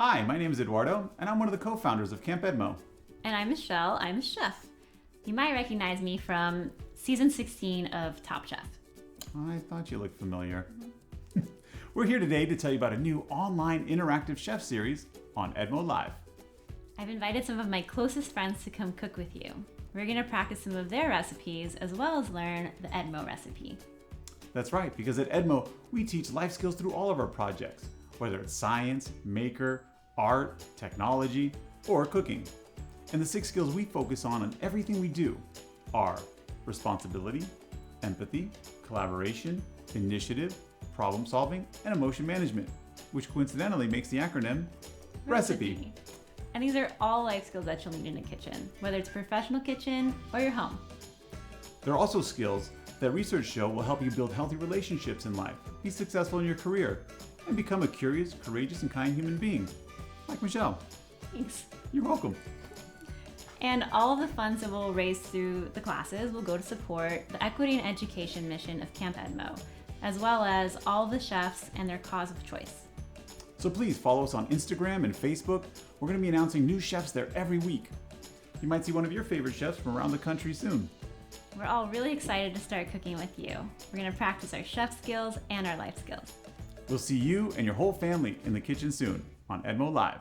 Hi, my name is Eduardo, and I'm one of the co-founders of Camp EDMO. And I'm Michelle. I'm a chef. You might recognize me from season 16 of Top Chef. I thought you looked familiar. We're here today to tell you about a new online interactive chef series on EDMO Live. I've invited some of my closest friends to come cook with you. We're going to practice some of their recipes as well as learn the EDMO recipe. That's right, because at EDMO, we teach life skills through all of our projects, whether it's science, maker, art, technology, or cooking. And the 6 skills we focus on everything we do are responsibility, empathy, collaboration, initiative, problem solving, and emotion management, which coincidentally makes the acronym RECIPE. And these are all life skills that you'll need in a kitchen, whether it's a professional kitchen or your home. There are also skills that research show will help you build healthy relationships in life, be successful in your career, and become a curious, courageous, and kind human being, like Michelle. Thanks. You're welcome. And all of the funds that we'll raise through the classes will go to support the equity and education mission of Camp EDMO, as well as all of the chefs and their cause of choice. So please follow us on Instagram and Facebook. We're going to be announcing new chefs there every week. You might see one of your favorite chefs from around the country soon. We're all really excited to start cooking with you. We're going to practice our chef skills and our life skills. We'll see you and your whole family in the kitchen soon on EDMO Live.